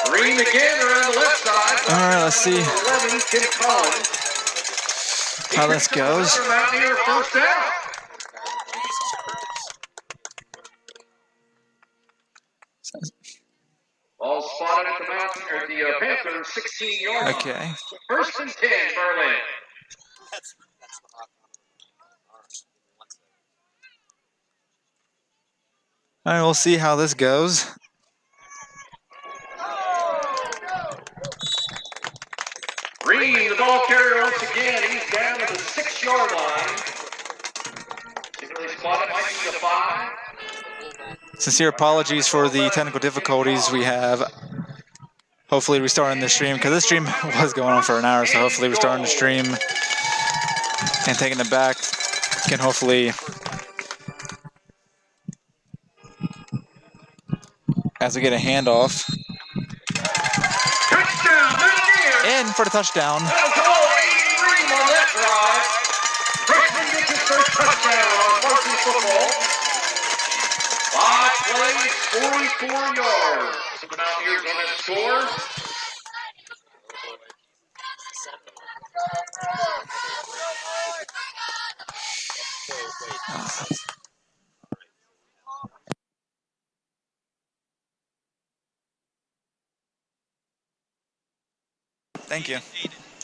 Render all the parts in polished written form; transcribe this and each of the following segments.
Green again around the left side. All right, let's see 11, Tim Collins. how this goes. Mountaineer first down. Ball spotted at the Panther, 16 yards. Okay. First and 10, Merlin. All right, we'll see how this goes. Green, the ball carrier once again. He's down at the 6-yard line. Really spotted, might be the 5. Sincere apologies for the technical difficulties we have. Hopefully restarting the stream, because this stream was going on for an hour, so hopefully restarting the stream and taking it back can hopefully, as we get a handoff. In for the touchdown. On that drive. Freshman gets his first touchdown on varsity football. 5 plays, 44 yards. The Mountaineers on that score. Thank you,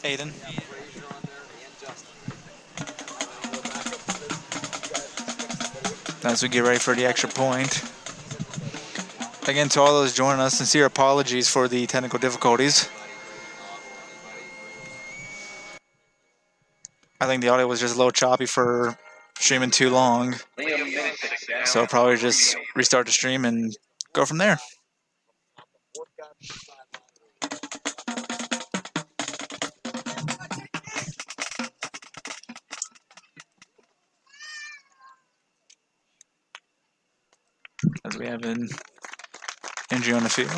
Aiden. As we get ready for the extra point. Again, to all those joining us, sincere apologies for the technical difficulties. I think the audio was just a little choppy for streaming too long. So probably just restart the stream and go from there. As we have an injury on the field.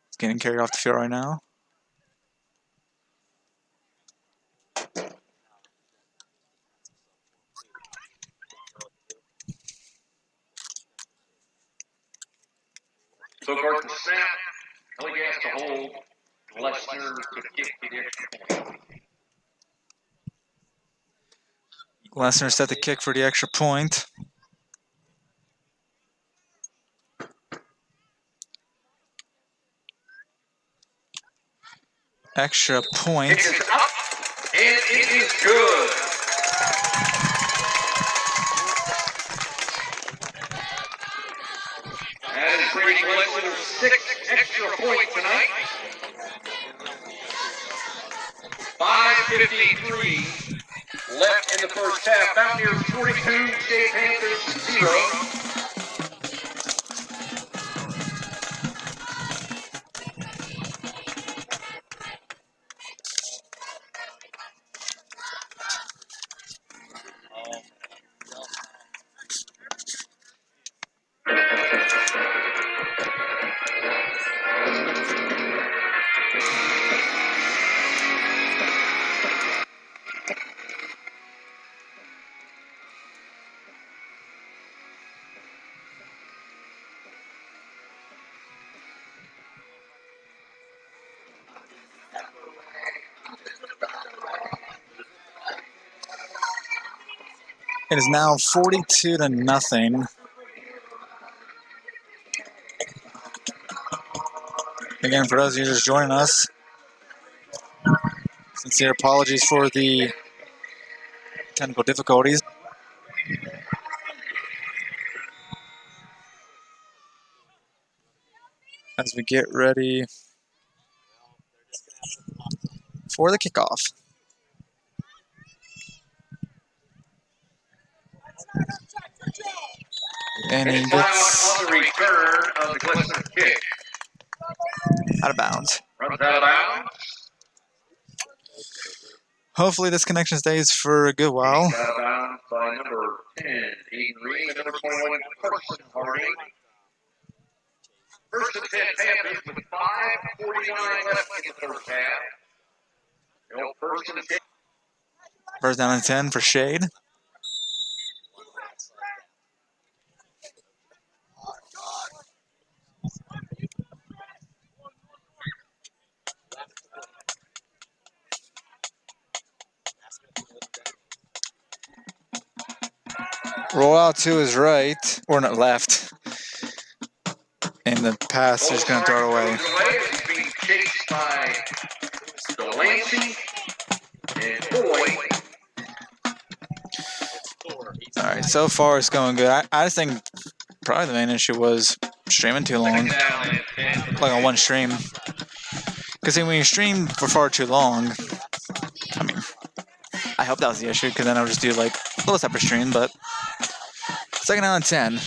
It's getting carried off the field right now. So far the snap, Kelly has to hold. Lessner to kick the extra point. Lessner set the kick for the extra point. Extra point. It is up, and it is good. That is Brady Lessner's 6th extra point tonight. 5:53 left in the first half. Mountaineers 42, State Panthers 0. It is now 42-0. Again, for those of you just joining us, sincere apologies for the technical difficulties. As we get ready for the kickoff. And he gets on the return of the Glessner kick. Out of bounds. Runs out of bounds. Hopefully this connection stays for a good while. Out of bounds by number 10, Aiden Reed, and number 21, Carson Harding. First and 10 Panthers with 5:49 left in the first half. First and 10. First down and 10 for Shade. Roll out to his right, or not left. And the pass is going to throw it away. He's being chased by Delancey and Boyd. All right, so far it's going good. I just think probably the main issue was streaming too long, like on one stream. Because when you stream for far too long, I mean, I hope that was the issue, because then I'll just do like a little separate stream, but 2nd down and 10.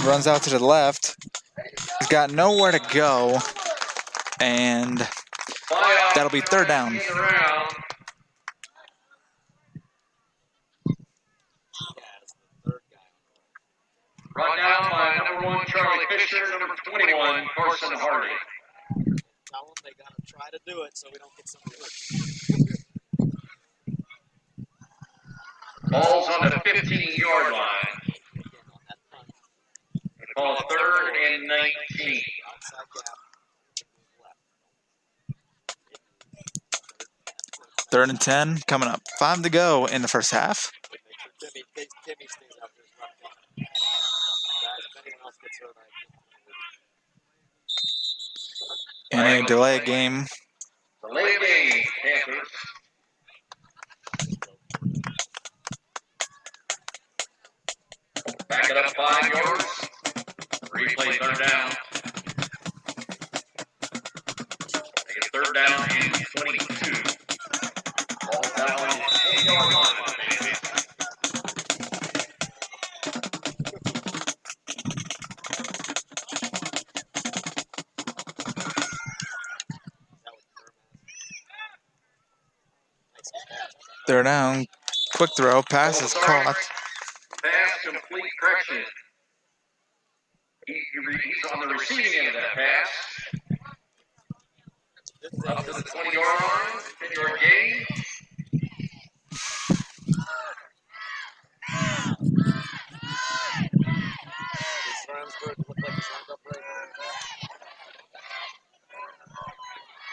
Runs out to the left. He's got nowhere to go, and that'll be 3rd down. Brought down by number 1, Charlie Fisher, number 21, Carson Hardy. Tell them they gotta try to do it so we don't get somebody hurt. Ball's on the 15-yard line. Ball 3rd and 19. Outside gap. 3rd and 10 coming up. 5 to go in the first half. Timmy stays out there. Guys, if anyone else gets hurt, In a delay game. Delay game, Panthers. Back it up 5 yards. Replay 3rd down. Take it 3rd down and 22. Ball down on the 10-yard line. They're down. Quick throw. Pass is caught. Pass complete, correction. He's on the receiving end of that pass. Up to the 20-yard line, 10-yard gain. This Ramsburg look like he's lined up right now.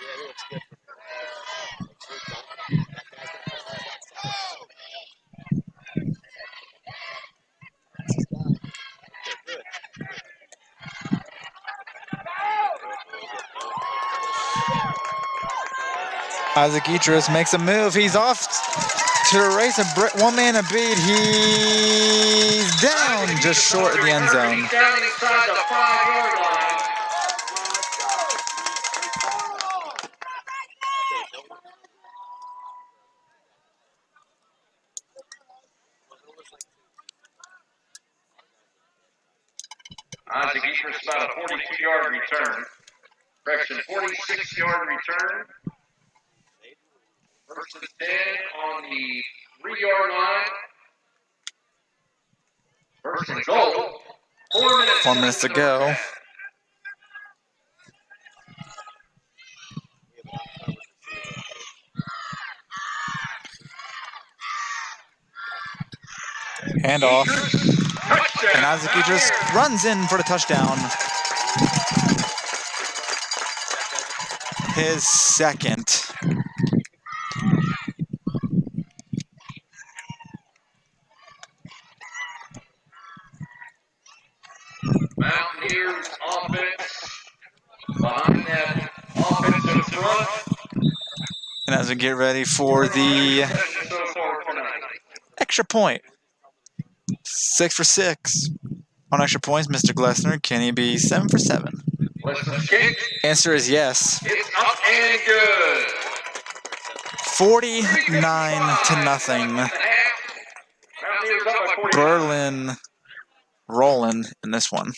Yeah, he looks good. That guy's gonna come right outside. That's his guy. Okay, good. Isaac Idris makes a move. He's off to the race. One man a beat. He's down just short of the end zone. He's down inside the 5-yard line. Isaac Idris about a 42-yard return. Correction, 46-yard return. 1st and 10 on the 3-yard line. 1st and goal. 4 minutes to go. Handoff. And Isaac Idris runs in for the touchdown. His 2nd. Mountaineers offense behind that offensive front. And as we get ready for the extra point. 6 for 6 on extra points. Mr. Glessner, can he be 7 for 7? Glessner's kick. Answer is yes. It's up and good. 49-0. Berlin rolling in this one.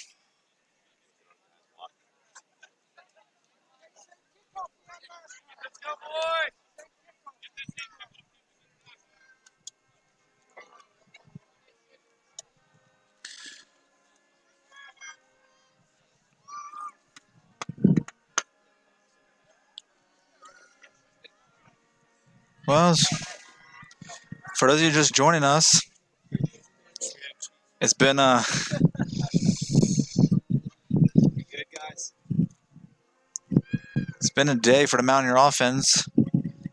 Well, For those of you just joining us, it's been You good, guys? it's been a day for the Mountaineer offense.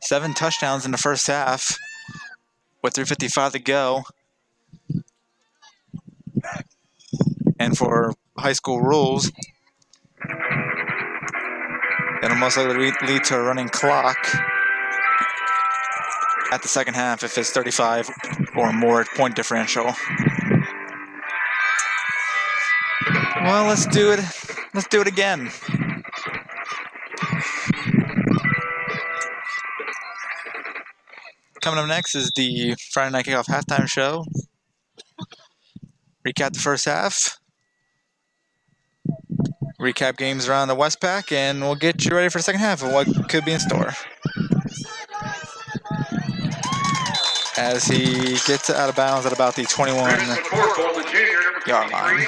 7 touchdowns in the first half with 3:55 to go. And for high school rules, it'll most likely lead to a running clock at the second half if it's 35 or more point differential. Well, let's do it. Let's do it again. Coming up next is the Friday Night Kickoff halftime show. Recap the first half. Recap games around the Westpac, and we'll get you ready for the second half of what could be in store. As he gets out of bounds at about the 21-yard line.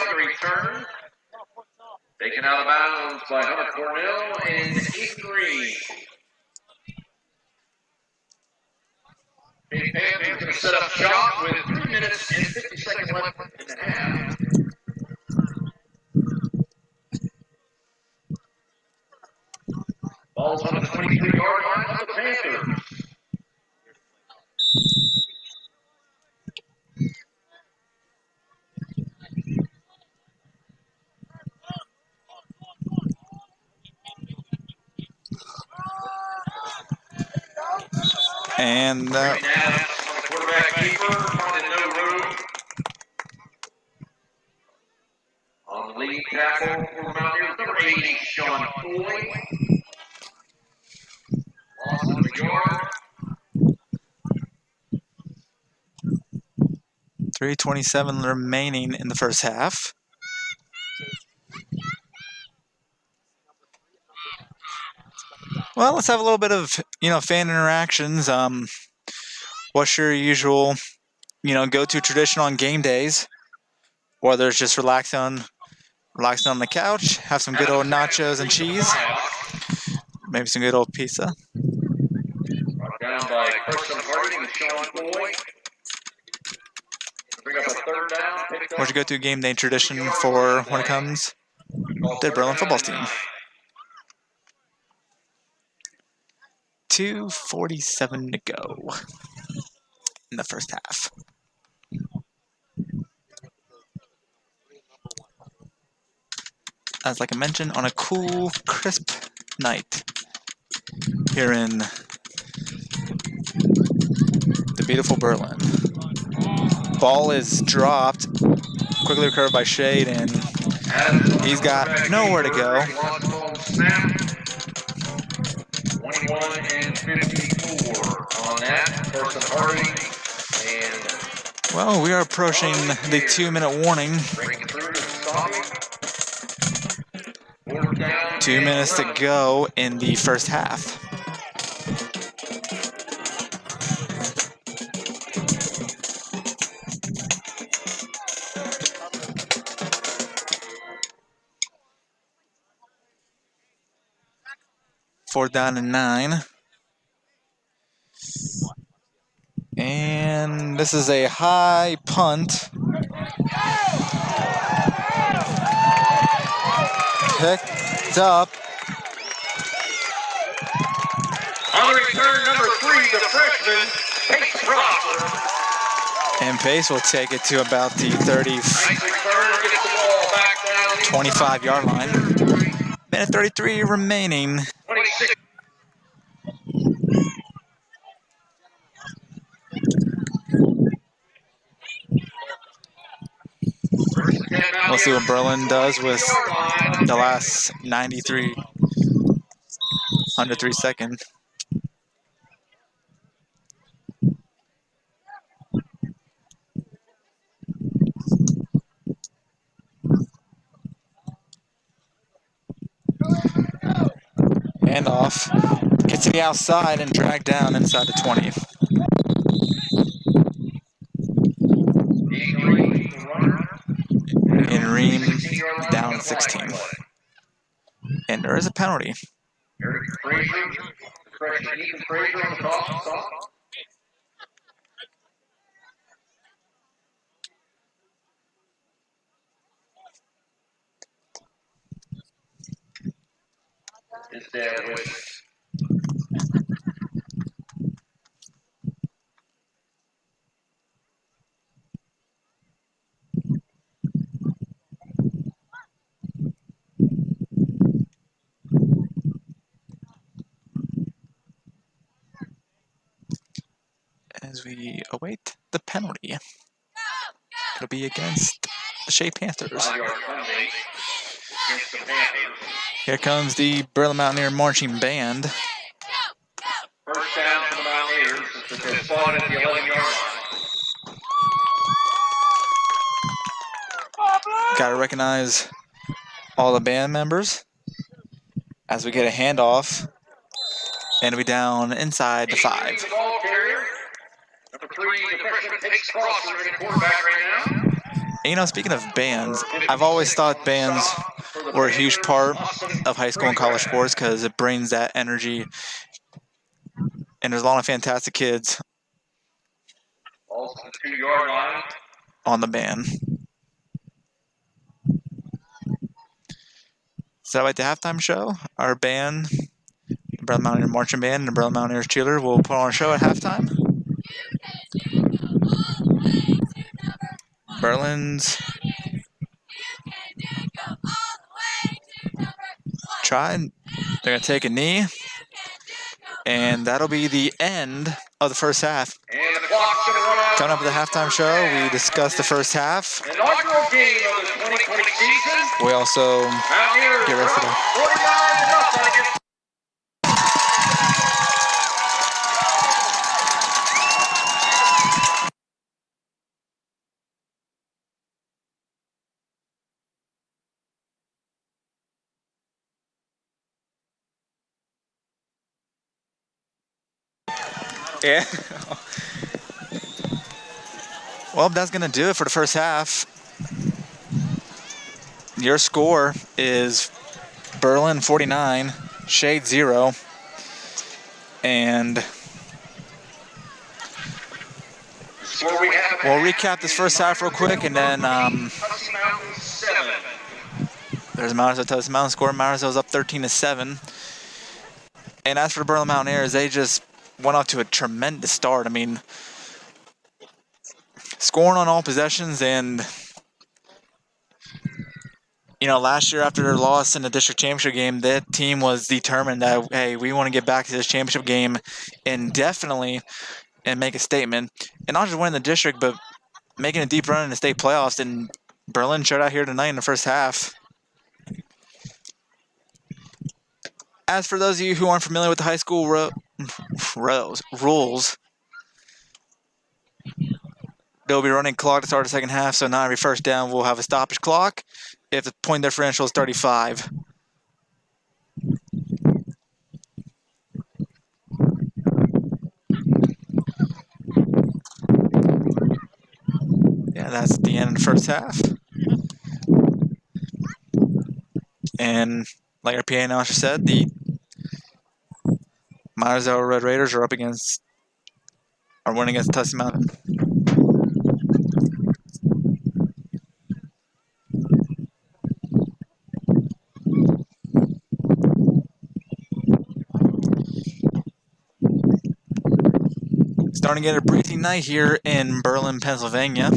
Taken out of bounds by Hunter Cornell and Ethan Green. The Panthers going to set up shop with 3 minutes and 50 seconds left in the half. Ball's on the 23-yard line of the Panthers. And quarterback keeper, finding no room. On the lead tackle for Mountaineers, number 80, Sean Foy. Loss of the yard. 3:27 remaining in the first half. Well, let's have a little bit of, fan interactions. What's your usual, go-to tradition on game days? Whether it's just relaxing on the couch, have some good old nachos and cheese, maybe some good old pizza. Brought down by Carson Harding and Sean Foy. Bring up a third down. What's your go-to game day tradition for when it comes to the Berlin football team? 2:47 to go in the first half. As like I mentioned, on a cool, crisp night here in the beautiful Berlin. Ball is dropped, quickly recovered by Shade, and he's got nowhere to go. 21 and 54 on that. Carson Harding and well, we are approaching the 2-minute warning. 2 minutes to go in the first half. Fourth down and 9. And this is a high punt. Picked up. On the return, number 3, the freshman, Pace Prosper. And Pace will take it to about the 25-yard line. Minute 33 remaining. 26. We'll see what Berlin does with the last 103 seconds. Handoff. Gets to the outside and dragged down inside the 20. And Ream down 16. And there is a penalty. Eric Frazier, freshman Ethan Frazier on the toss. instead with As we await the penalty, it'll be against the Shea Panthers. 5-yard penalty against the Panthers. Here comes the Berlin Mountaineer marching band. First down for the Mountaineers since they're spotted at the 11-yard line. Got to recognize all the band members as we get a handoff, and we down inside the 5. The ball carrier. Number 3, the freshman takes crosser in quarterback right now. And, you know, speaking of bands, I've always thought bands were a huge part of high school and college sports because it brings that energy, and there's a lot of fantastic kids Ball's to the 2-yard line. on the band. So at the halftime show, our band, the Berlin Mountaineer Marching Band and the Berlin Mountaineers Cheerleader, will put on a show at halftime. Berlin's trying. They're going to take a knee, and that'll be the end of the first half. And the clock's going to run out. Coming up at the halftime show, we discuss the first half. An inaugural game of the 2020 season. We also Mountaineers get ready for the 49-0 against Yeah. Well, that's going to do it for the first half. Your score is Berlin 49, Shade 0. And we'll recap this first half real quick, and then there's Mountaineers Tussey Mountain score. Mountaineers up 13-7. And as for the Berlin Mountaineers, they just went off to a tremendous start. I mean, scoring on all possessions, and you know, last year after their loss in the district championship game, that team was determined that, hey, we want to get back to this championship game indefinitely and make a statement. And not just win the district, but making a deep run in the state playoffs. And Berlin showed out here tonight in the first half. As for those of you who aren't familiar with the high school rules, they'll be running clock to start the second half, so not every first down will have a stoppage clock if the point differential is 35. Yeah, that's the end of the first half. And like our PA announcer said, the Myersville Red Raiders are winning against Tussey Mountain. Starting to get a breezy night here in Berlin, Pennsylvania.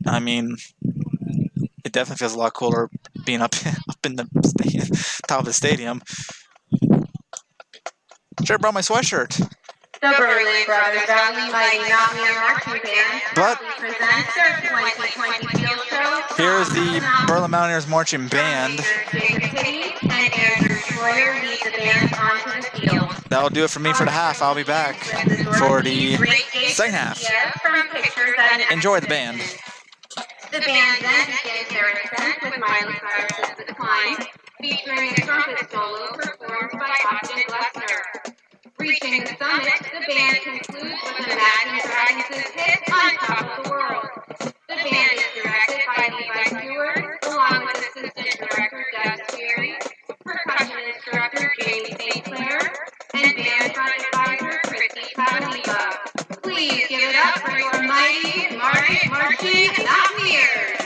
I mean, it definitely feels a lot cooler being up in the top of the stadium. Sure brought my sweatshirt. The Berlin Brothers Valley Mighty Mountaineer Marching Band But presents their 2020 field show. here's the Berlin Mountaineers Marching Band. And Andrew Schroyer lead the band onto the field. That'll do it for me for the half. I'll be back for the second half. From pictures that Enjoy the band. the band then begins their ascent with Miley Cyrus's The Climb, featuring a trumpet solo performed by Austin Glessner. Reaching the summit, the band concludes with Imagine Dragons' hit On Top of the World. The band is directed by Levi Stewart, along with assistant director Doug Sperry, percussion instructor Marching Mountaineers.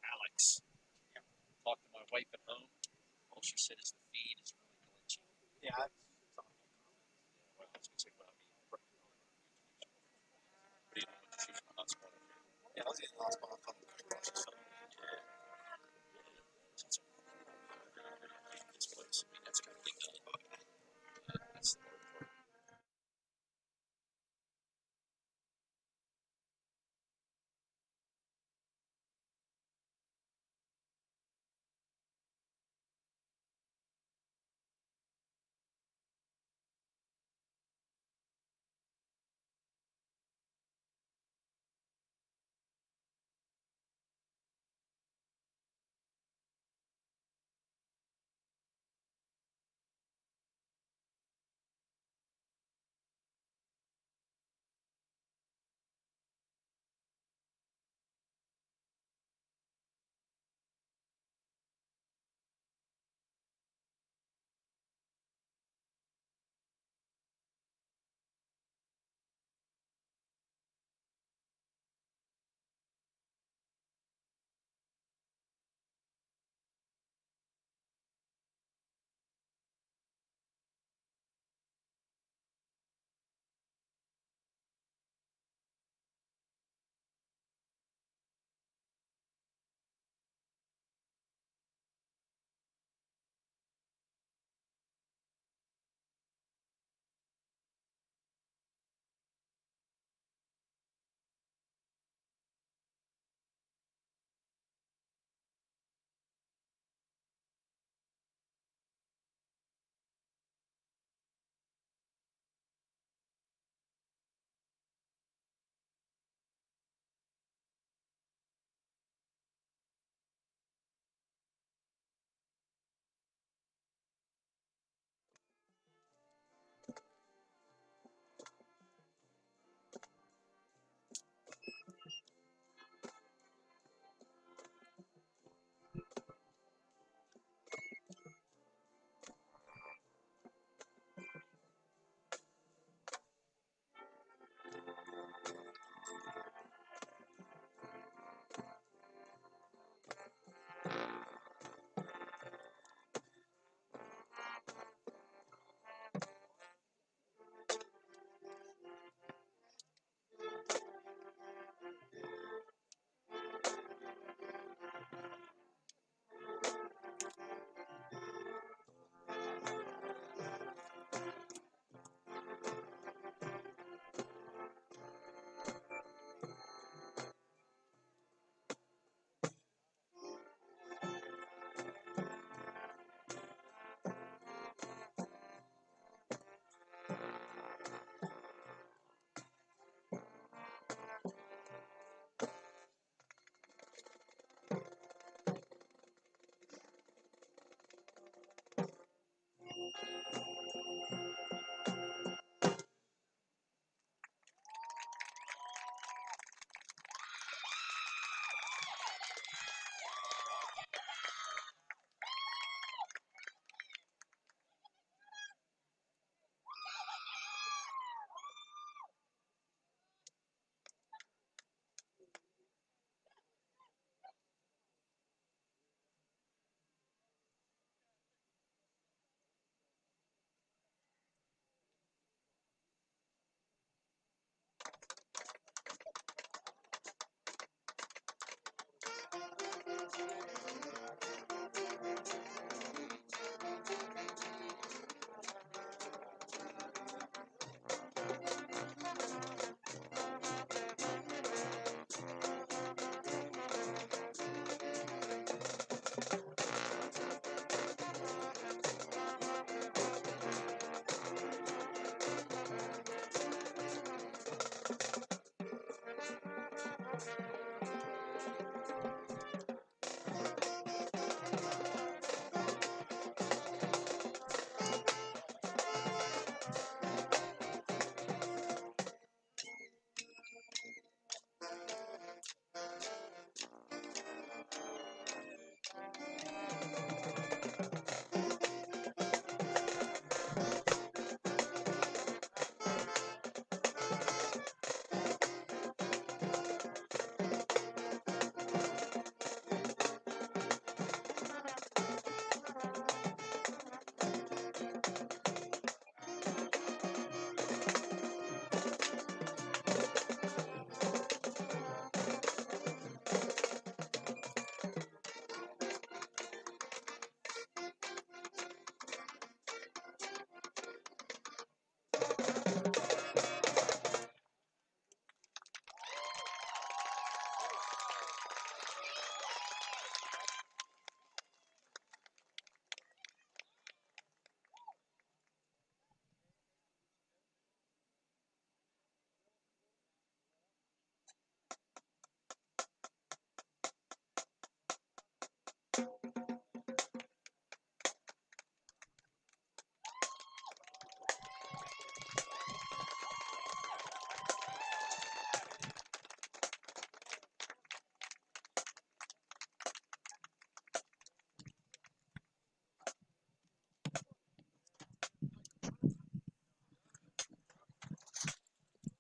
Alex. Talked to my wife at home. All she said is the feed is really glitchy. Yeah, I saw no comments. Well, I was gonna say, well, I mean, what do you know what to choose from the hotspot? Yeah, I was using the hotspot on phone. This place, I mean, that's gonna be done. That's the hard part.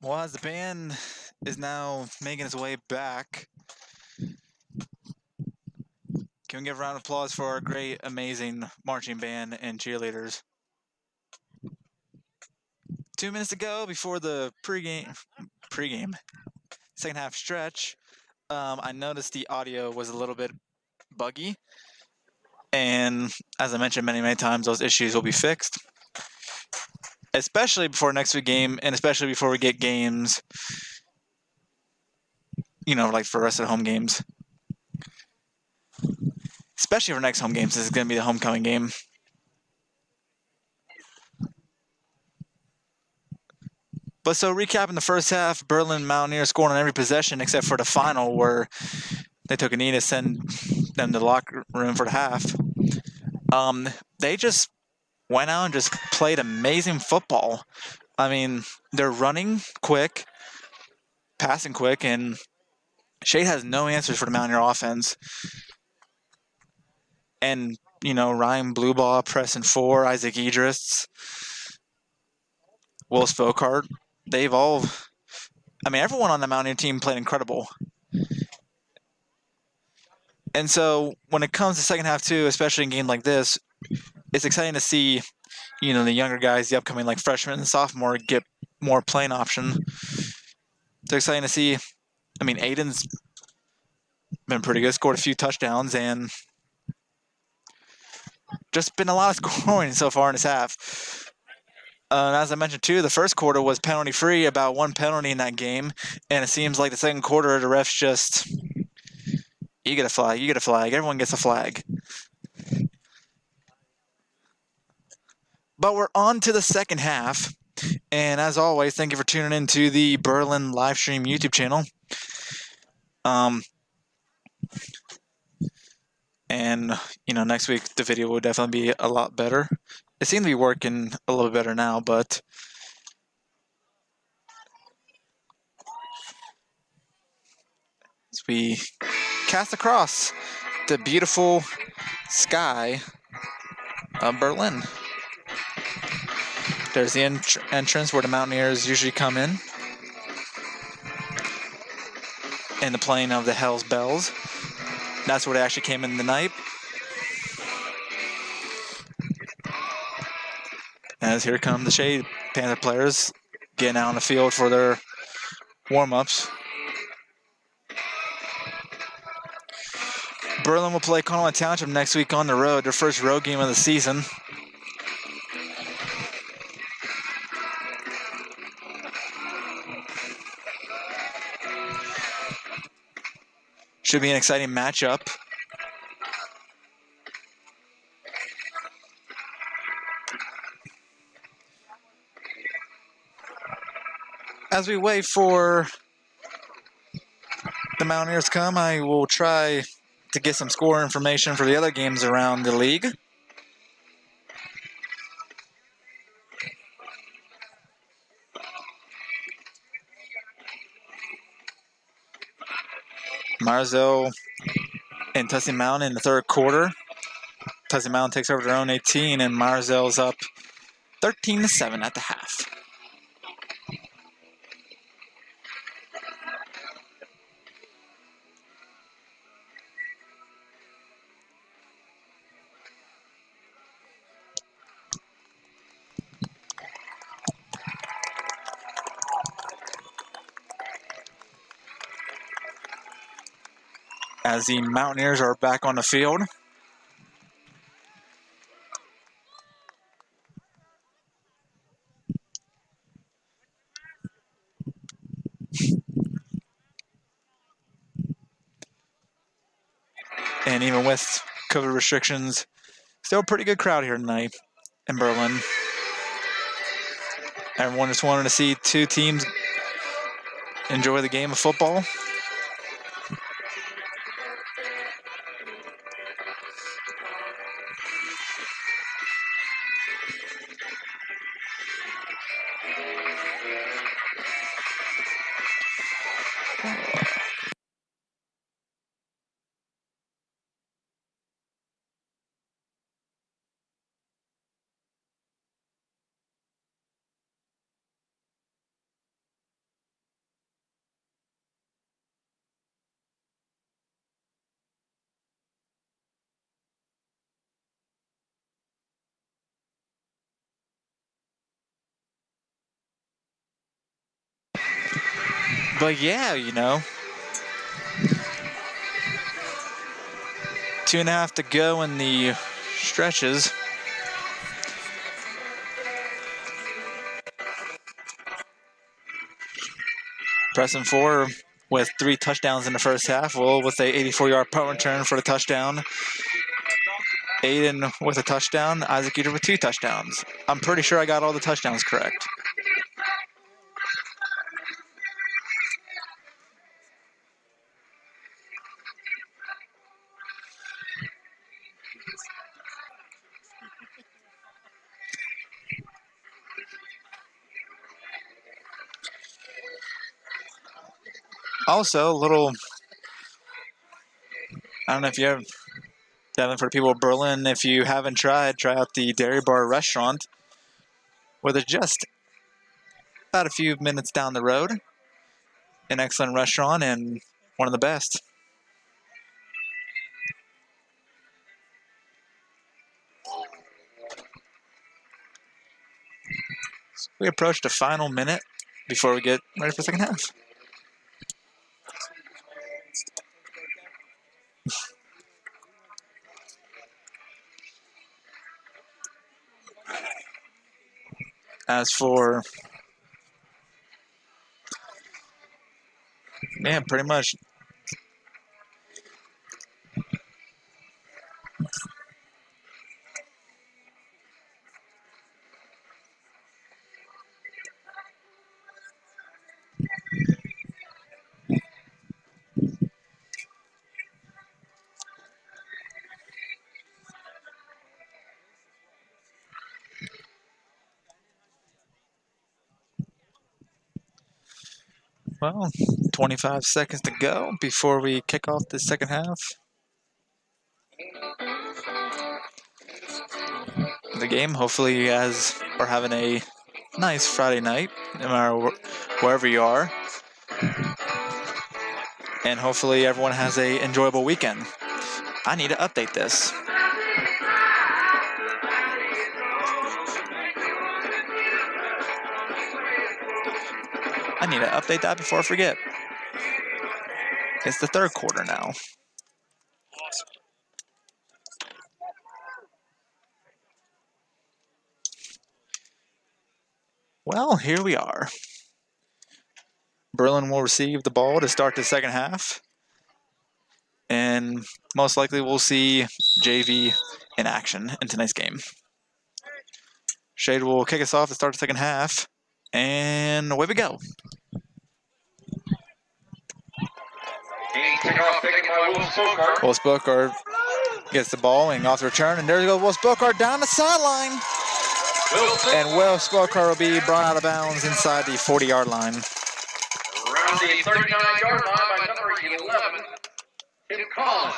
Well, as the band is now making its way back, can we give a round of applause for our great, amazing marching band and cheerleaders? 2 minutes to go before the pregame second half stretch. I noticed the audio was a little bit buggy, and as I mentioned many times, those issues will be fixed, especially before next week's game, and especially before we get games, like for the rest of the home games. Especially for next home games, this is going to be the homecoming game. But so recapping the first half, Berlin Mountaineers scoring on every possession except for the final where they took a knee to send them to the locker room for the half. They just went out and just played amazing football. I mean, they're running quick, passing quick, and Shade has no answers for the Mountaineer offense. And, Ryan Bluebaugh, Preston 4, Isaac Idris, Will Spokart, everyone on the Mountaineer team played incredible. And so when it comes to second half too, especially in a game like this, it's exciting to see, the younger guys, the upcoming like freshmen and sophomore get more playing option. It's exciting to see. Aiden's been pretty good, scored a few touchdowns, and just been a lot of scoring so far in this half. And as I mentioned too, the first quarter was penalty free, about one penalty in that game, and it seems like the second quarter the refs just, you get a flag, everyone gets a flag. But we're on to the second half, and as always, thank you for tuning in to the Berlin Livestream YouTube channel. And, next week the video will definitely be a lot better. It seems to be working a little better now, but as we cast across the beautiful sky of Berlin. There's the entrance where the Mountaineers usually come in. And the playing of the Hell's Bells. That's where they actually came in tonight. As here come the Shade Panther players getting out on the field for their warm-ups. Berlin will play Conway Township next week on the road, their first road game of the season. Should be an exciting matchup. As we wait for the Mountaineers come, I will try to get some score information for the other games around the league. Marzell and Tussey Mountain in the third quarter. Tussey Mountain takes over their own 18, and Marzell's up 13-7 at the half. As the Mountaineers are back on the field. And even with COVID restrictions, still a pretty good crowd here tonight in Berlin. Everyone just wanted to see two teams enjoy the game of football. But yeah, you know, 2.5 to go in the stretches. Pressing forward with 3 touchdowns in the first half. Will with a 84-yard punt return for the touchdown. Aiden with a touchdown. Isaac Eater with 2 touchdowns. I'm pretty sure I got all the touchdowns correct. Also, a little, I don't know if you have, Devin, for the people of Berlin, if you haven't tried, try out the Dairy Bar restaurant, where they're just about a few minutes down the road. An excellent restaurant and one of the best. So we approach the final minute before we get ready for the second half. As for, yeah, pretty much. Well, 25 seconds to go before we kick off the second half. The game, hopefully you guys are having a nice Friday night, no matter wherever you are. And hopefully everyone has an enjoyable weekend. I need to update this. I need to update that before I forget. It's the third quarter now. Well, here we are. Berlin will receive the ball to start the second half. And most likely we'll see JV in action in tonight's game. Shade will kick us off to start the second half. And away we go. Any kickoff taken by Will Spokart. Will Spokart gets the ball and off the return, and there you go. Will Spokart down the sideline. And Will Spokart will be brought out of bounds inside the 40-yard line. Around the 39-yard line by number 11, Tim Collins.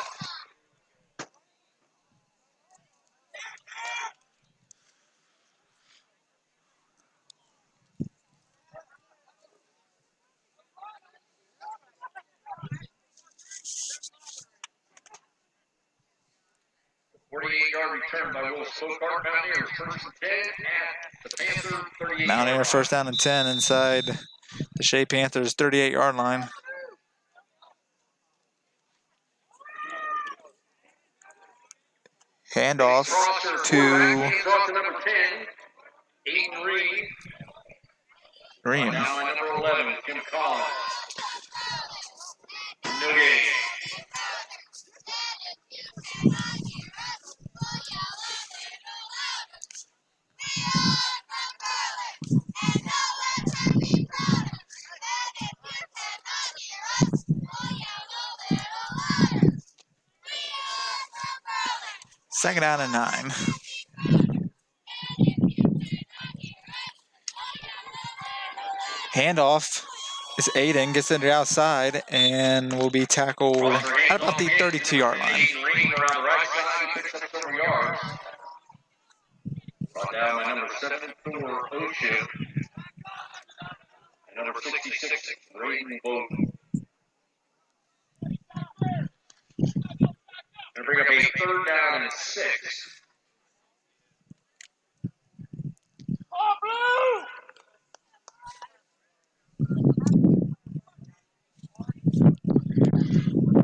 Return by Will Spokart. Mountaineers first and 10 at the Panther 38. Mountaineer first down and 10 inside the Shea Panthers 38-yard line. Handoff to number 10, Aiden Reed. Green. Now number 11, Tim Collins. No game. Second down and 9. Handoff is Aiden, gets into the outside, and will be tackled at about the 32-yard line. Around the right side, picks up several yards. Brought down by number 74, Oship. And number 66, Braden Bowden. Going to bring up a third down and 6.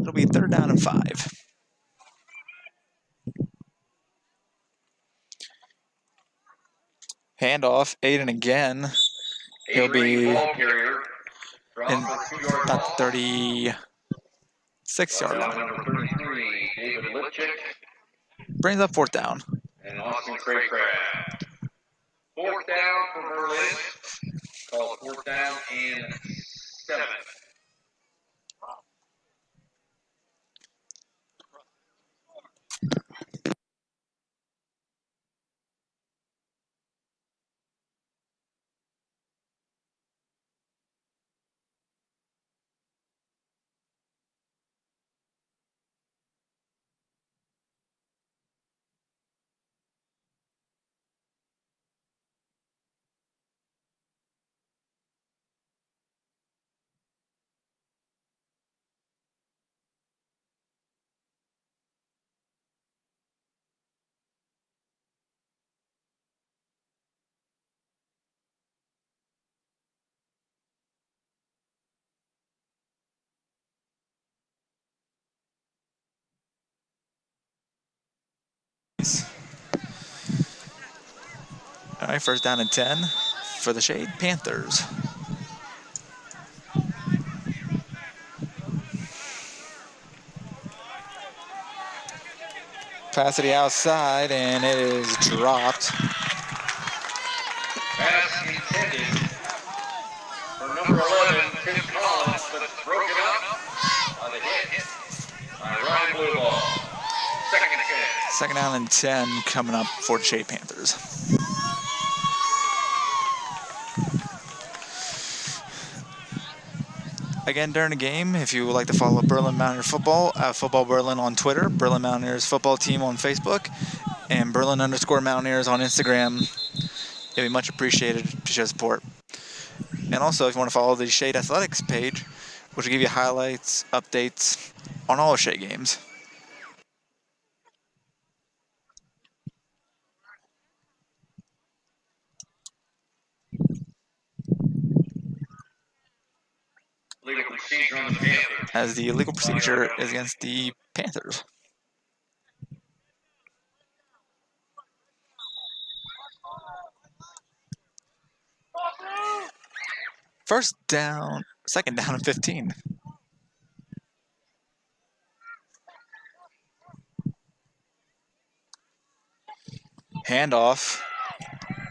It'll be third down and 5. Handoff, Aiden again. He'll be in about the 36-yard line. Number 33, David Lipchick. Brings up fourth down. And Austin Craycraft. Fourth down for Berlin. Called fourth down and 7. All right, first down and 10 for the Shade Panthers. Pass to the outside, and it is dropped. Pass intended for number 11, Tim Collins, but it's broken up by the hit by Ryan Blueball. Second and 10. Second down and 10 coming up for the Shade Panthers. Again, during the game, if you would like to follow Berlin Mountaineer Football, Football Berlin on Twitter, Berlin Mountaineers Football Team on Facebook, and Berlin_Mountaineers on Instagram, it'd be much appreciated to show support. And also, if you want to follow the Shade Athletics page, which will give you highlights, updates on all Shade games. Legal procedure on the Panthers. As the legal procedure is against the Panthers. First down, second down and 15. Handoff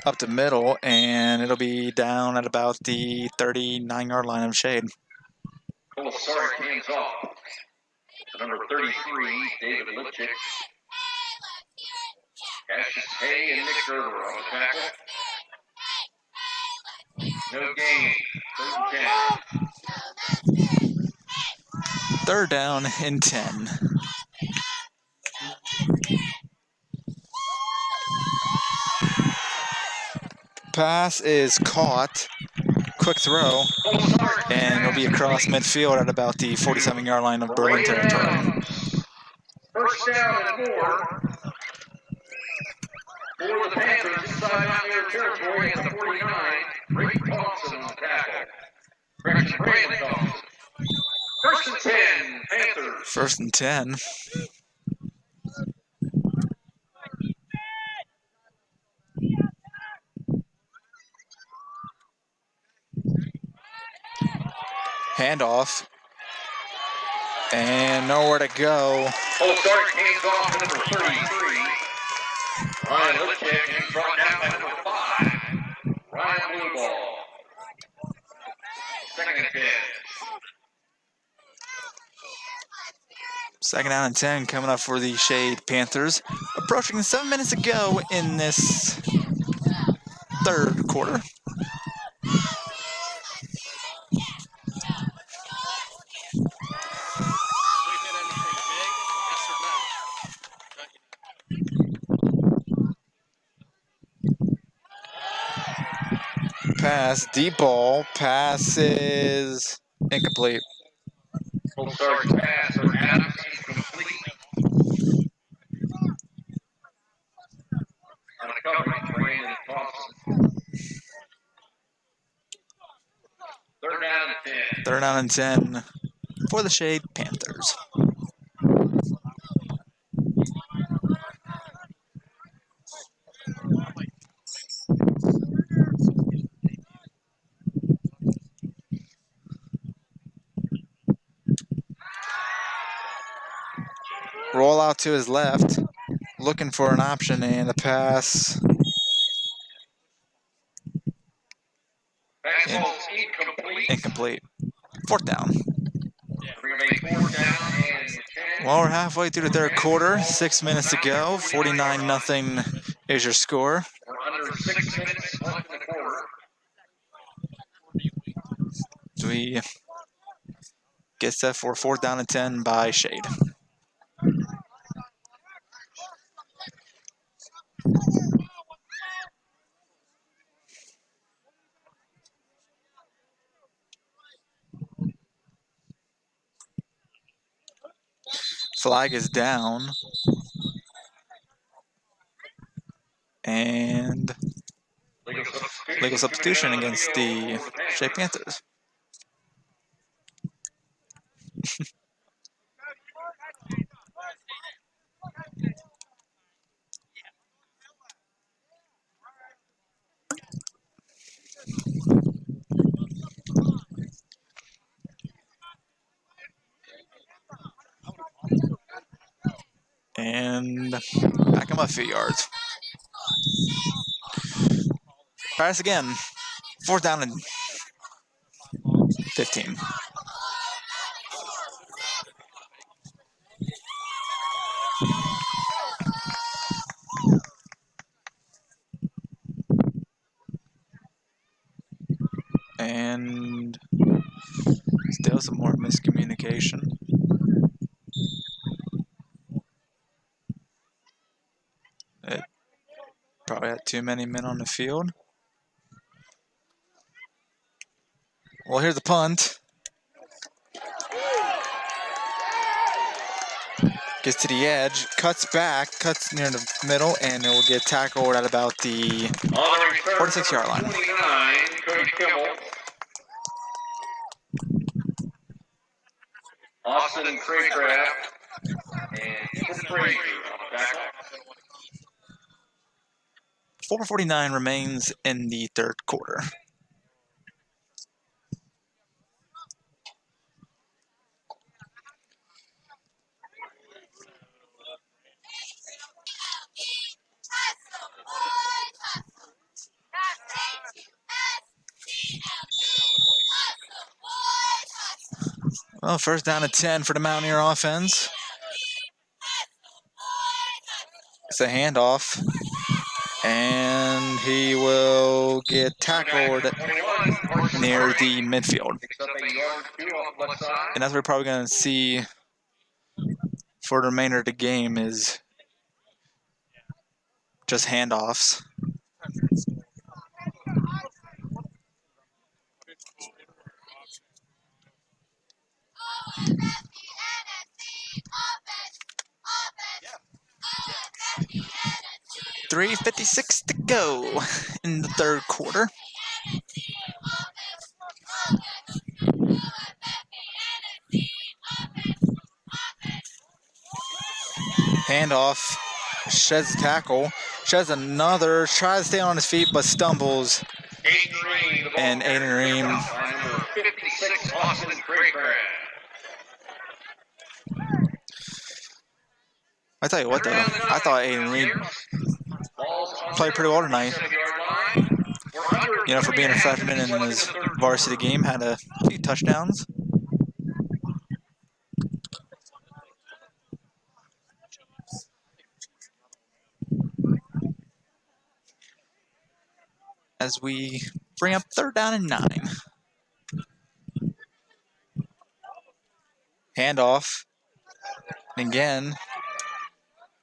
up the middle, and it'll be down at about the 39-yard line of Shade. Cole Sark hands off off. Number 33, David Lipchick. Cassius Hay and Nick Gerber on the tackle. No gain. 3rd and 10. 3rd down and 10. Pass is caught. Quick throw. And it'll be across midfield at about the 47-yard line of Berlin territory. 1st down and 4. For the Panthers inside 9-yard territory at the 49. Rick Thompson on the tackle. Correction, Brandon Thompson. 1st and 10, Panthers. 1st and 10. Handoff. And nowhere to go. Full start, hands off to number 33. Ryan Lipchick, and he's brought down by number 5. Ryan Blueball. 2nd and 10. 2nd down and 10 coming up for the Shade Panthers. Approaching 7 minutes to go in this 3rd quarter. Pass, deep ball, pass is incomplete. Full start pass for Adams is complete. On a covering, Brandon Thompson. 3rd down and 10. 3rd down and 10 for the Shade Panthers. Roll out to his left, looking for an option, and the pass. Incomplete. 4th down. Well, we're halfway through the 3rd quarter. 6 minutes to go. 49-0 is your score. We're under 6 minutes left in the quarter. So we get set for 4th down and 10 by Shade. Flag is down. And legal substitution against the Shade Panthers. And back him up a few yards. Pass again. 4th down and 15. And still some more miscommunication. It probably had too many men on the field. Well, here's the punt. Gets to the edge, cuts back, cuts near the middle, and it will get tackled at about the 46-yard line. 29, Coach Kimmel. Austin Craycraft and Frazier on the tackle. 4:49 remains in the 3rd quarter. Well, first down and 10 for the Mountaineer offense. It's a handoff. And he will get tackled near the midfield. And that's what we're probably going to see for the remainder of the game is just handoffs. .356 to go in the third quarter. Handoff. Sheds the tackle. Sheds another. Tries to stay on his feet but stumbles. And Aiden Ream. Number 56, Austin Craycraft. I tell you what, though, I thought Aiden Ream played pretty well tonight. You know, for being a freshman in his varsity game, had a few touchdowns. As we bring up third down and 9. Handoff. Again.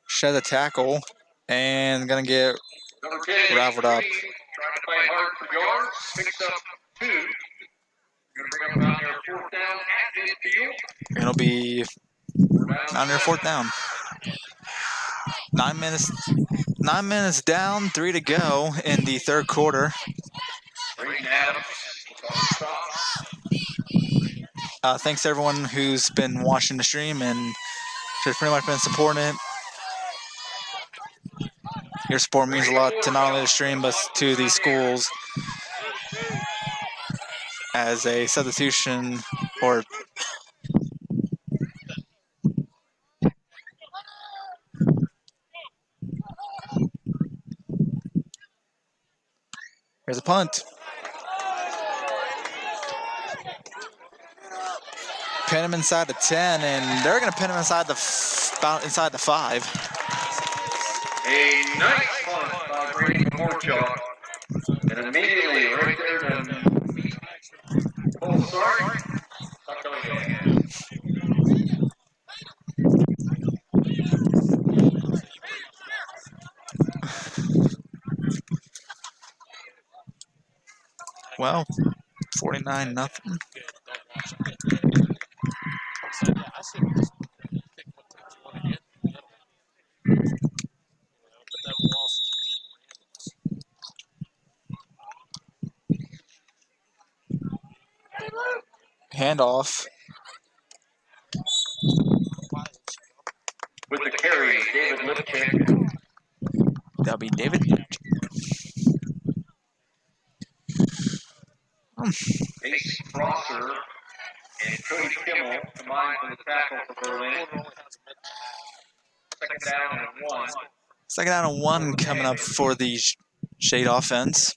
Shed the tackle. And going to get raveled up. Trying to play hard for yards. Picks up 2. Going to bring up down there 4th down at midfield. It'll be down there 4th down. 9 minutes down, 3 to go in the third quarter. Thanks to everyone who's been watching the stream and just pretty much been supporting it. Your support means a lot to not only the stream but to the schools as a substitution or here's a punt. Pin him inside the 10, and they're going to pin him inside the 5. A nice punt by Brady Morchuk. And immediately right there to full start. Not coming again. Well, 49-0. Handoff. With the carry, David Lipchick. That'll be David. Ace Prosser and Cody Kimmel combined for the tackle for Berlin. Second down and 1. Second down and 1 coming up for the Shade offense.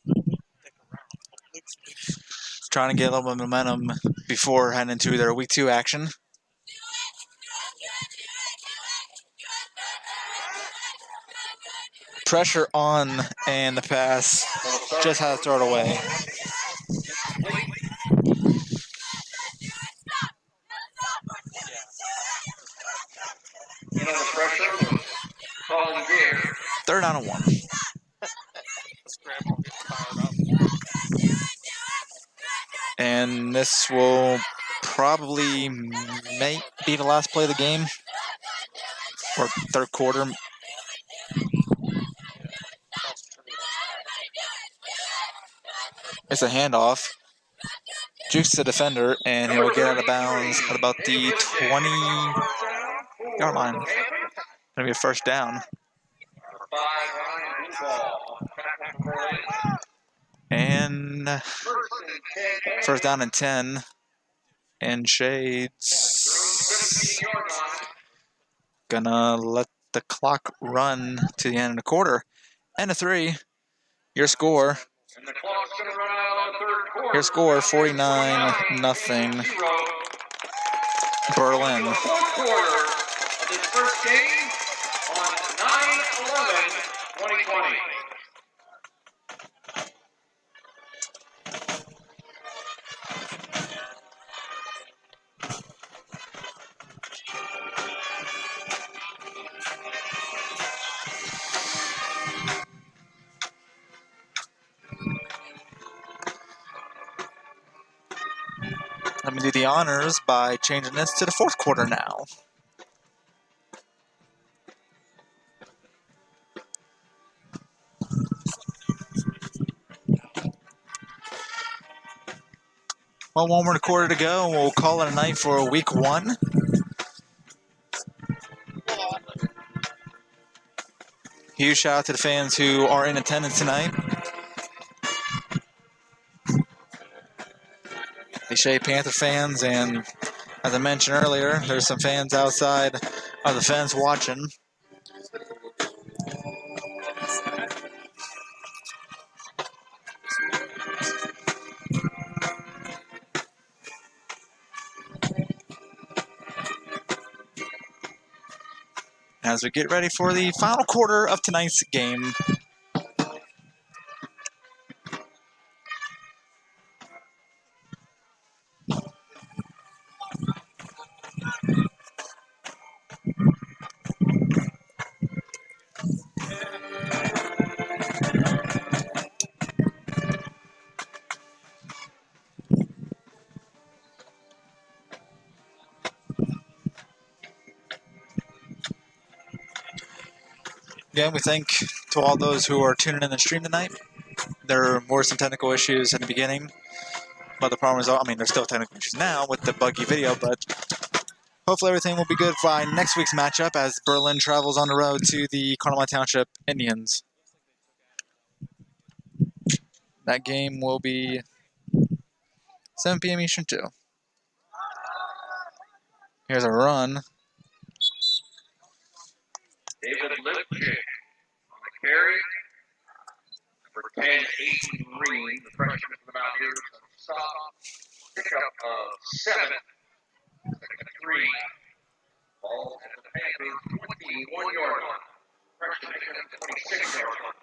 Trying to get a little bit of momentum before heading into their week 2 action. Pressure on, and the pass just has to throw it away. You know the pressure was calling there. Third down and 1. And this will probably be the last play of the game, or third quarter. It's a handoff. Jukes the defender, and he will get out of bounds at about the 20-yard line. Gonna be a first down. And first down and 10. And Shades gonna let the clock run to the end of the quarter. And a 3. Your score. And the clock's going to run out on the third quarter. Your score, 49-0. Berlin. The fourth quarter of this first game on 9/11/2020. Let me do the honors by changing this to the fourth quarter now. Well, 1 more quarter to go, and we'll call it a night for week 1. Huge shout out to the fans who are in attendance tonight. The Shea Panther fans, and as I mentioned earlier, there's some fans outside of the fence watching. As we get ready for the final quarter of tonight's game. Again, we thank to all those who are tuning in the stream tonight. There were some technical issues in the beginning, but the problem is, I mean, there's still technical issues now with the buggy video, but hopefully everything will be good by next week's matchup as Berlin travels on the road to the Carmel Township Indians. That game will be 7 p.m. Eastern too. Here's a run. David Lipchick on the carry. Number 10, Aiden Green, the freshman from the Mountaineers, stop. Pickup of 7. Second 3. Ball at the Panthers 21-yard line. Freshman at 26-yard line.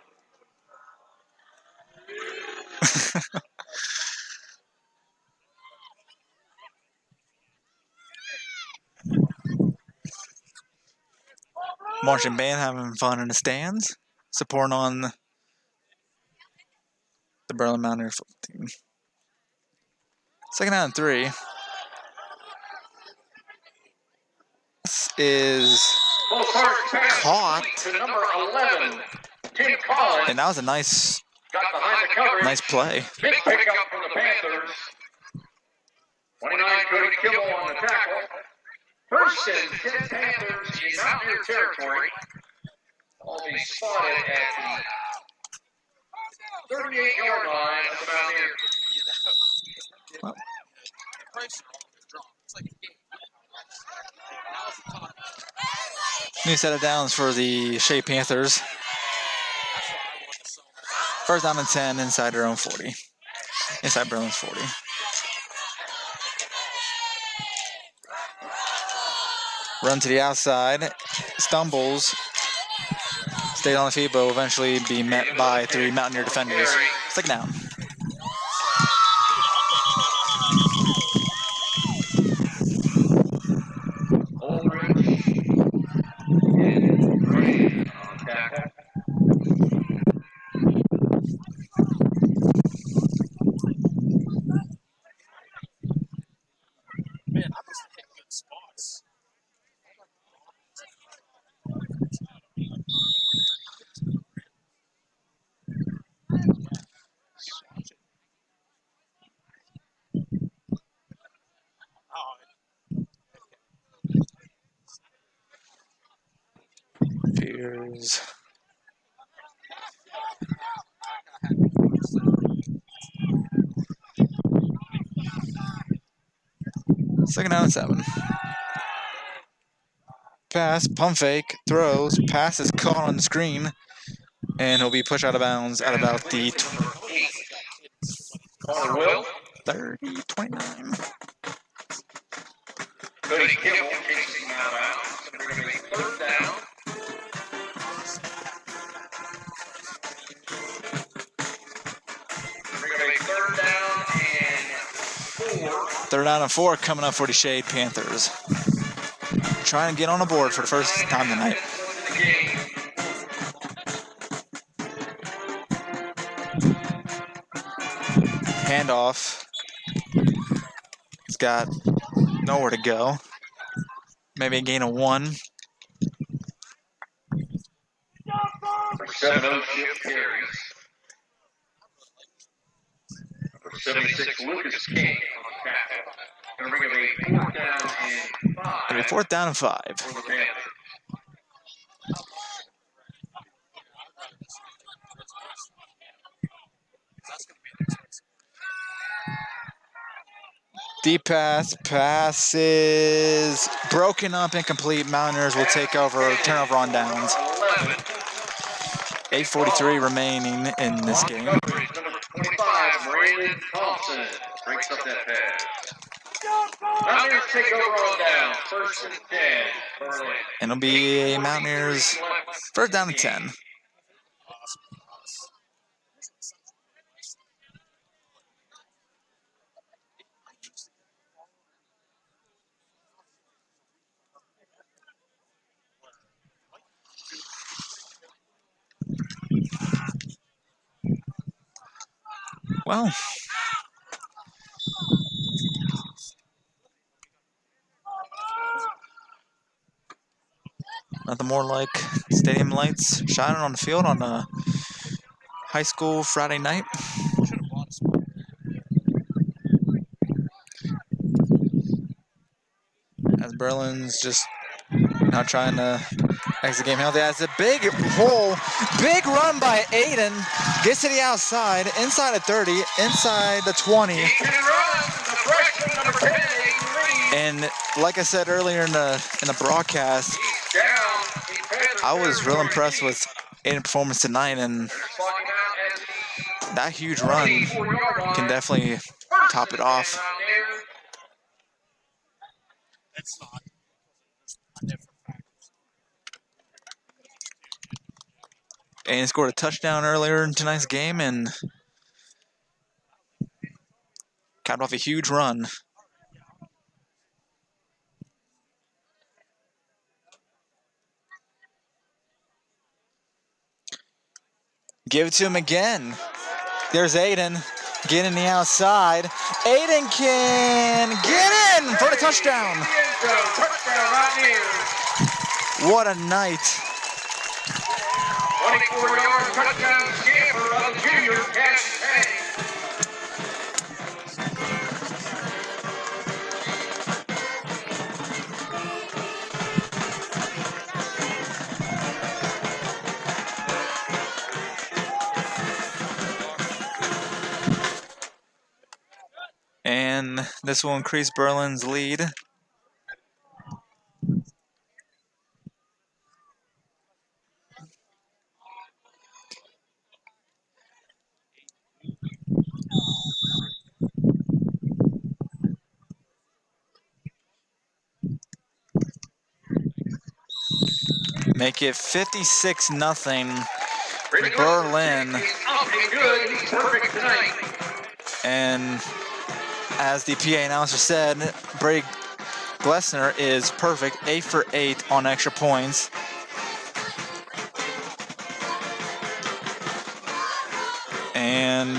Marching band having fun in the stands, supporting on the Berlin Mountaineer football team. Second down and 3. This is caught. To number 11, Tim Collins. And that was a nice play. Big pickup for the Panthers. 29, Cody Kimmel on the tackle. First and 10 Panthers in Mountaineer territory. All be spotted at the 38-yard line of the Mountaineers. Well, new set of downs for the Shea Panthers. First down and 10 inside their own 40. Inside Berlin's 40. Run to the outside, stumbles, stayed on the field, but will eventually be met by 3 Mountaineer defenders. Second down. Here's second down and 7. Pass, pump fake, throws, pass is caught on the screen, and he'll be pushed out of bounds at about the 30, 29. Cody Kimmel takes him out of bounds. We're going to be third down. We're going to be third down and 4. Third down and 4 coming up for the Shade Panthers. Trying to get on the board for the first time tonight. Handoff. He's got nowhere to go. Maybe a gain of 1. For 7-0 shift carries. For 76, Lucas King on tackle. And we're going to be 4th down and 5. It'll be 4th down and 5. For the Panthers. Deep pass is broken up, incomplete. Mountaineers will take over, turnover on downs. 8:43 remaining in this game. Number 25, Brandon Thompson breaks up that pass. Mountaineers take over on down, 1st and 10. Berlin. And it'll be a Mountaineers 1st down and 10. Well, nothing more like stadium lights shining on the field on a high school Friday night. As Berlin's just now trying to exit the game healthy. Has a big hole, big run by Aiden. Gets to the outside, inside the 30, inside the 20. He can run, the freshman, number 10, Aiden Reed. And like I said earlier in the broadcast, He's down. I was real impressed with Aiden's performance tonight, and that huge run can definitely top it off. It's not. Aiden scored a touchdown earlier in tonight's game and capped off a huge run. Give it to him again. There's Aiden getting the outside. Aiden can get in for the touchdown. Touchdown right here. What a night. 24-yard touchdown scamper of the junior, Cash Payne. And this will increase Berlin's lead. Make it 56-0. Berlin. He's up and good. He's perfect tonight. And as the PA announcer said, Brady Glessner is perfect, 8 for 8 on extra points. And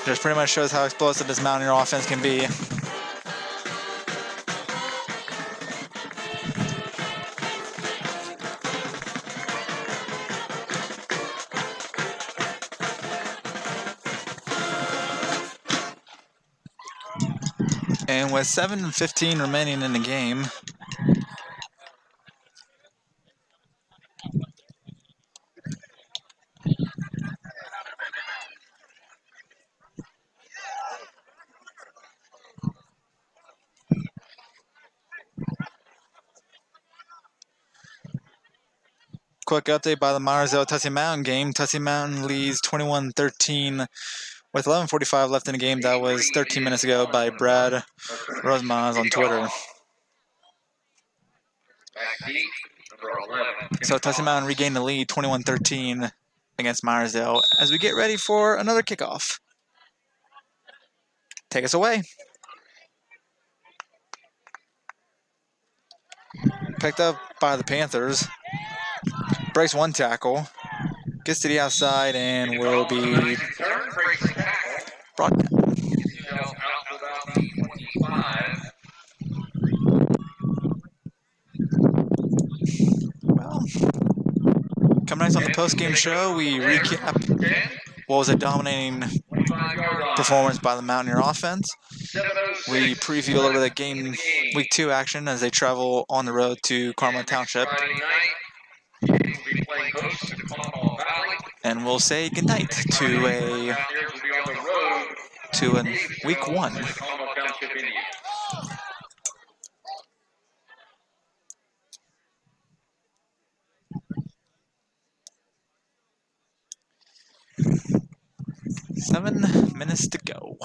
just pretty much shows how explosive this Mountaineer offense can be. And with 7:15 remaining in the game, quick update by the Myersville Tussey Mountain game. Tussey Mountain leads 21-13 With 11:45 left in the game, that was 13 minutes ago by Brad Rosemaz on Twitter. Back deep, number 11. So Tussie Mountain regained the lead 21-13 against Myersdale as we get ready for another kickoff. Take us away. Picked up by the Panthers. Breaks one tackle. Gets to the outside and will be brought down. Well, coming next on the post-game show, we recap what was a dominating performance by the Mountaineer offense. We preview a little bit of game week 2 action as they travel on the road to Carmel Township. And we'll say goodnight to a week 1. Seven minutes to go.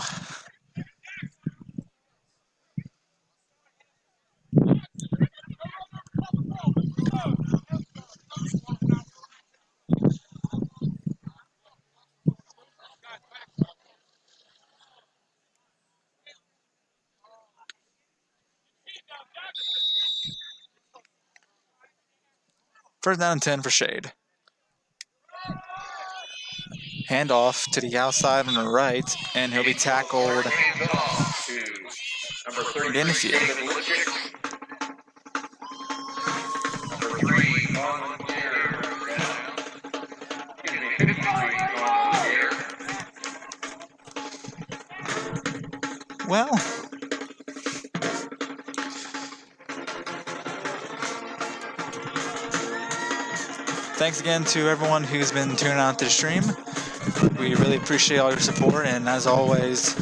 First down and 10 for Shade. Hand off to the outside on the right, and he'll be tackled in the field. Well, thanks again to everyone who's been tuning out to the stream. We really appreciate all your support, and as always,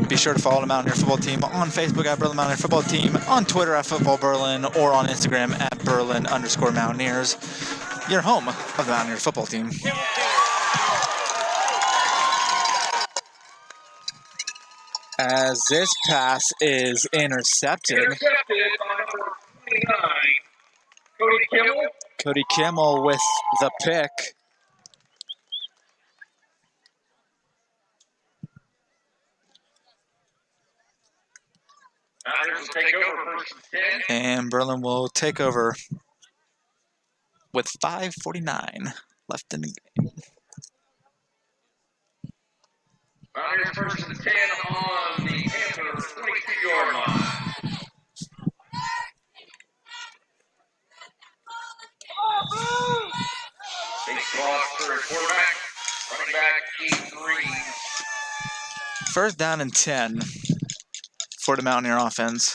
be sure to follow the Mountaineer Football Team on Facebook at Berlin Mountaineer Football Team, on Twitter at Football Berlin, or on Instagram at Berlin_Mountaineers, your home of the Mountaineer Football Team. As this pass is intercepted. Intercepted by number 29, Cody Kimmel. Cody Kimmel with the pick. Take over first and 10. And Berlin will take over with 5:49 left in the game. Mountaineers first and 10 on the Panthers 22-yard line. Big cross for a quarterback. Running back, Keith Green. First down and 10 for the Mountaineer offense.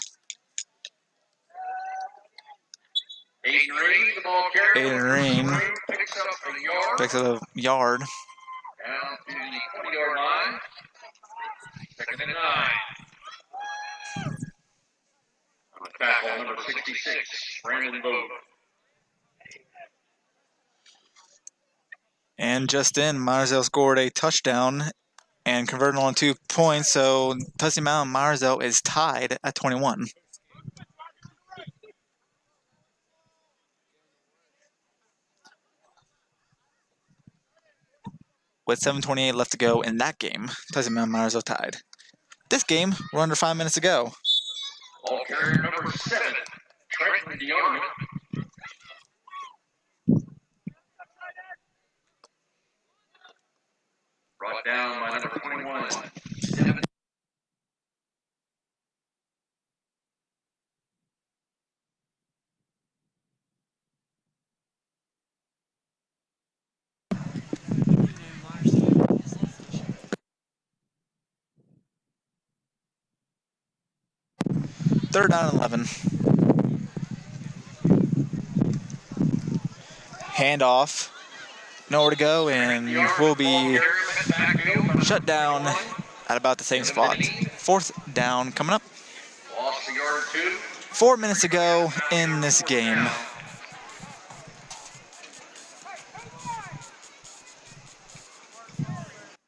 Aiden Green, the ball carrier. Aiden Green picks up a yard. picks up a yard. Down to the 20-yard line. Second and 9. On the tackle, number 66, Brandon Bode. And just in, Myersdale scored a touchdown and converted on 2 points, so Tussie Mountain Myersdale is tied at 21. With 7:28 left to go in that game, Tussie Mountain Myersdale tied. This game, we're under 5 minutes to go. Ball carrier number 7, Trenton DeArmond. Brought down by number 21. Third down and 11. Handoff. Nowhere to go, and we'll be shut down at about the same spot. Fourth down coming up. Lost the yard 2. 4 minutes to go in this game.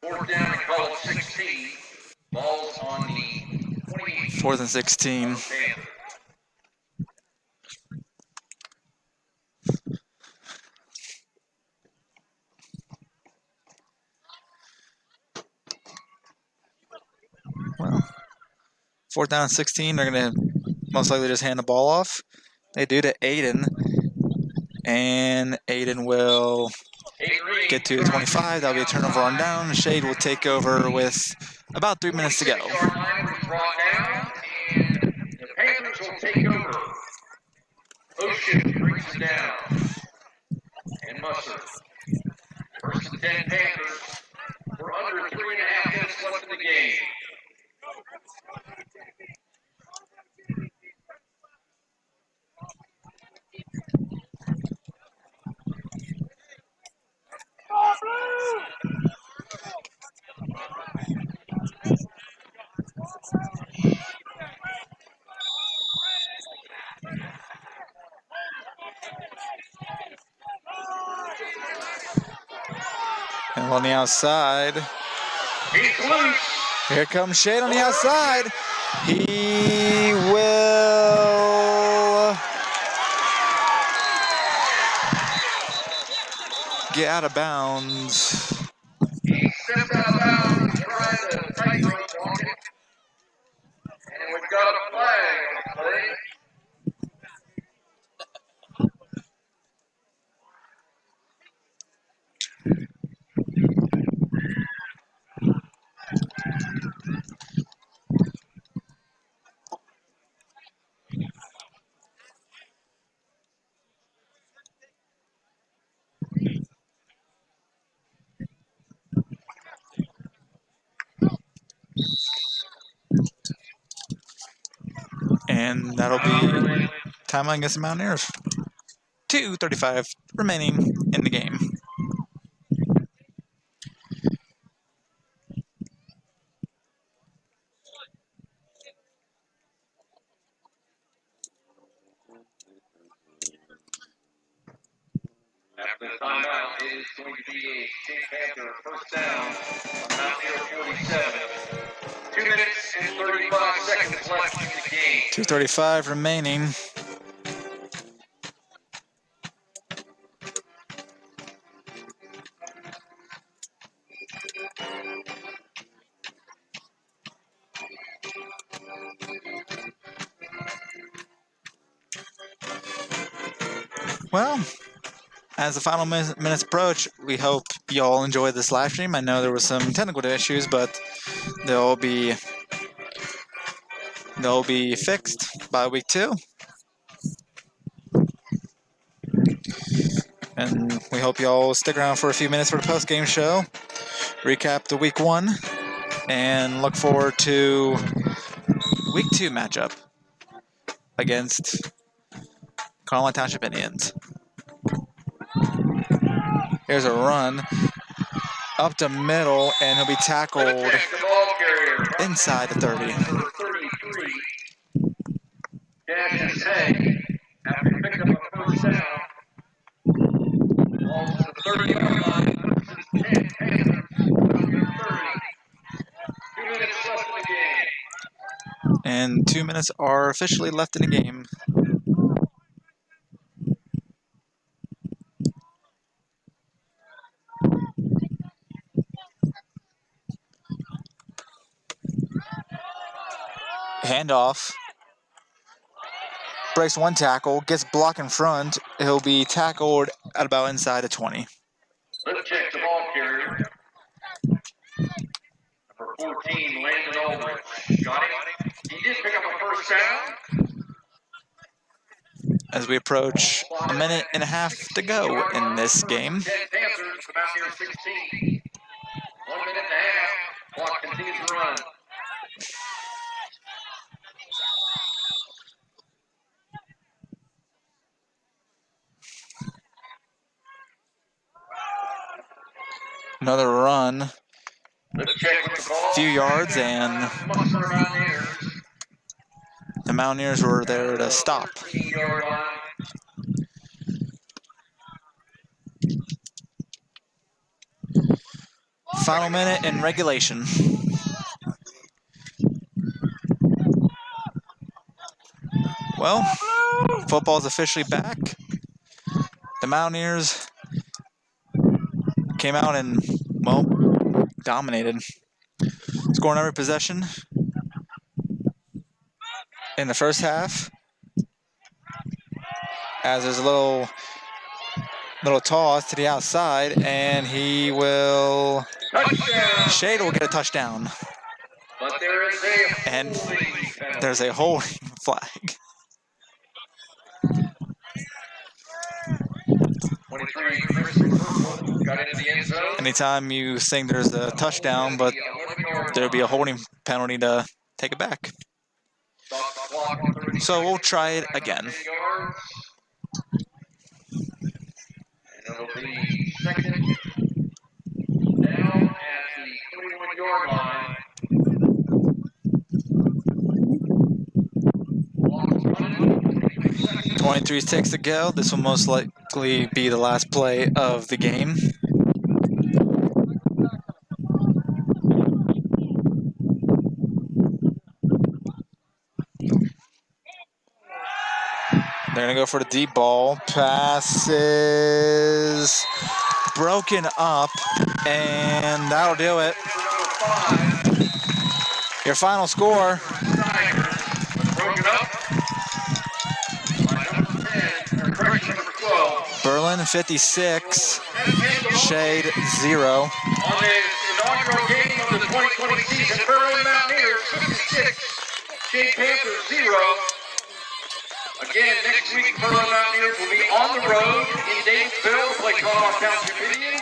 Fourth down and call it 16. 4th and 16. Well, 4th down and 16. They're going to most likely just hand the ball off. They do to Aiden. And Aiden will get to 25. That'll be a turnover on down. Shade will take over with about 3 minutes to go. The Panthers will take over. Ocean brings it down. And Musser. 1st and 10 Panthers. We're under 3.5 minutes left in the game. And on the outside, He's loose. here comes Shade on the outside. He will get out of bounds. He stepped out of bounds, trying to tightrope walk it. And we've got a flag on the play. And that'll be time against the Mountaineers. 2:35 remaining in the game. After the timeout, it is going to be a State Panther first down on Mountaineer 47. 2 minutes and 35 seconds left in the game. 2:35 remaining. Well, as the final minutes approach, we hope you all enjoyed this live stream. I know there were some technical issues, but they'll be fixed by week 2. And we hope you all stick around for a few minutes for the post-game show, recap the week 1, and look forward to week 2 matchup against Carmel Township Indians. Here's a run up the middle, and he'll be tackled inside the 30. Number 33, Dashes Hay, after picking up a first down. Ball to the 30-yard line. This is 10 Panthers, Mountaineer 30. 2 minutes left in the game. And 2 minutes are officially left in the game. Handoff. Breaks one tackle, gets blocked in front. He'll be tackled at about inside the 20. Let's check the ball carrier. Number 14, Landon Aldrich. Got it. He did pick up a first down. As we approach a minute and a half to go in this game. 10 Panthers, the Mountaineer 16. 1 minute and a half. Clock continues to run. Another run, Let's check with the ball. few yards, and the Mountaineers were there to stop. 13-yard line. Final minute in regulation. Well, football's officially back. The Mountaineers came out and, well, dominated. Scoring every possession in the first half. As there's a little toss to the outside, and he will... Touchdown. Shade will get a touchdown. But there is a And holding penalty. there's a holding flag. 23, Christopher Purple got into the end zone. Anytime you think there's a touchdown, but there'll be a holding penalty to take it back. Stop the clock on 30 So we'll seconds. try it again. Yards. And it'll be second down at the 21-yard line. Clock is running. 23 ticks to go. This will most likely be the last play of the game. They're going to go for the deep ball. Passes broken up, and that'll do it. Number 5, Your final score, Tigers, broken up by number 10, or correction, number 12. Berlin 56, And Shade 0. on the inaugural game of the 2020 season, Berlin Mountaineers 56, Shade Panthers 0. Again, next week, Berlin Mountaineers will be on the road in Davisville to play Conemaugh Township Indians.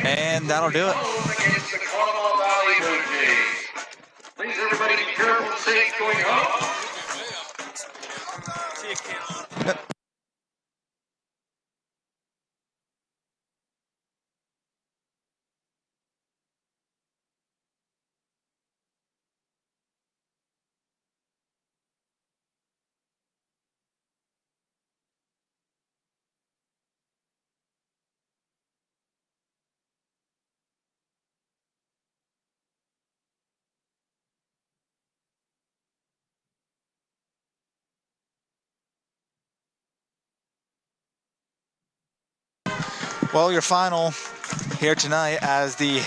And that'll do it. Against the Conemaugh Valley Blue Jays. Please, everybody, be careful and safe going home. Well, your final here tonight as the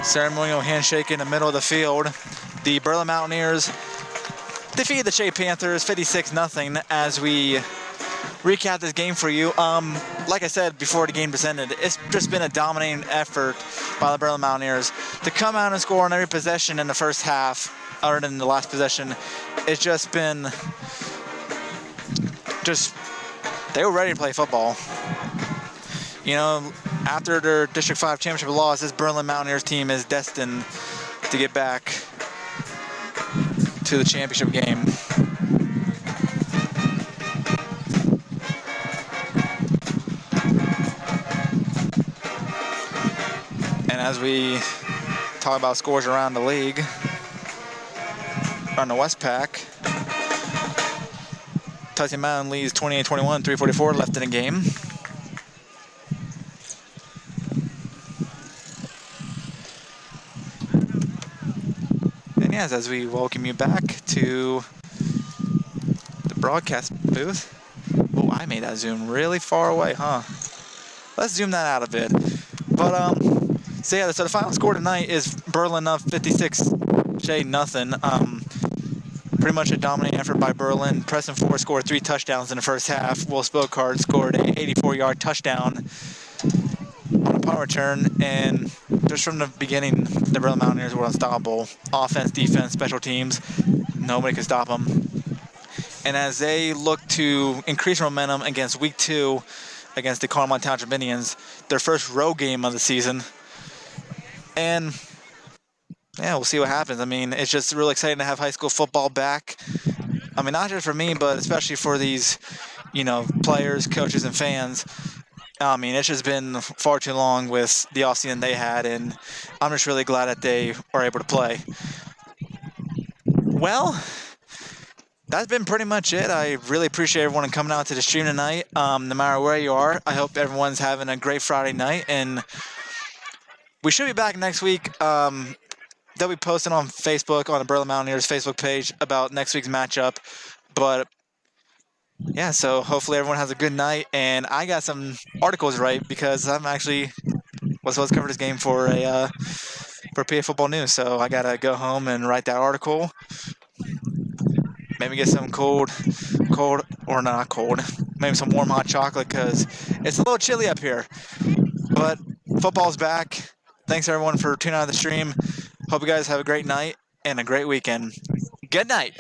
ceremonial handshake in the middle of the field. The Berlin Mountaineers defeated the Shea Panthers 56-0 as we recap this game for you. Like I said before the game presented, it's just been a dominating effort by the Berlin Mountaineers to come out and score on every possession in the first half, other than the last possession. It's just been, they were ready to play football. You know, after their District 5 championship loss, this Berlin Mountaineers team is destined to get back to the championship game. And as we talk about scores around the league, on the West Pack, Tyson Mountain leads 28-21, 3:44 left in the game. And yes, as we welcome you back to the broadcast booth. Oh, I made that zoom really far away, huh? Let's zoom that out a bit. But so yeah, so the final score tonight is Berlin up 56, Shea nothing. Pretty much a dominating effort by Berlin. Preston Ford scored 3 touchdowns in the first half. Will Spokard scored a 84-yard touchdown on a punt return, and just from the beginning, the Berlin Mountaineers were unstoppable. Offense, defense, special teams, nobody could stop them. And as they look to increase momentum against Week 2 against the Conemaugh Township Indians, their first road game of the season, and yeah, we'll see what happens. I mean, it's just really exciting to have high school football back. I mean, not just for me, but especially for these, you know, players, coaches, and fans. I mean, it's just been far too long with the offseason they had, and I'm just really glad that they are able to play. Well, that's been pretty much it. I really appreciate everyone coming out to the stream tonight, no matter where you are. I hope everyone's having a great Friday night, and we should be back next week. they'll be posting on Facebook, on the Berlin Mountaineers Facebook page about next week's matchup. But yeah, so hopefully everyone has a good night. And I got some articles right because I'm actually was supposed to cover this game for PA Football News. So I gotta go home and write that article. Maybe get some cold or not cold. Maybe some warm hot chocolate because it's a little chilly up here. But football's back. Thanks everyone for tuning out of the stream. Hope you guys have a great night and a great weekend. Good night.